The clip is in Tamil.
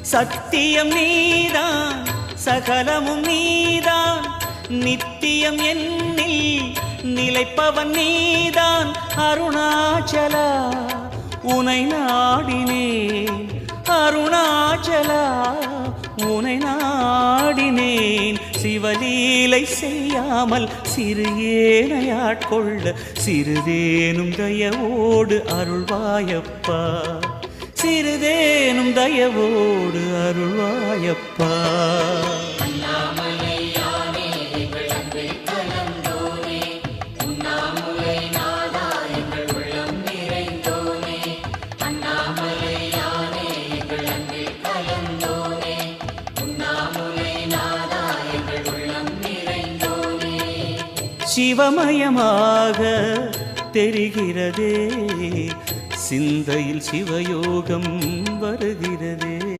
சத்தியம் நீதான் சகலமும் நீதான் நித்தியம் என்னில் நிலைப்பவன் நீதான் அருணாச்சலா உனை நாடினேன் அருணாச்சலா உனை நாடினேன் சிவலீலை செய்யாமல் சிறு ஏனையாட்கொள்ள சிறிதேனும் தயவோடு அருள்வாயப்பா சிறிதேனும் தயவோடு அருள்வாயப்பா சிவமயமாக தெரிகிறதே சிந்தையில் சிவயோகம் வருகிறதே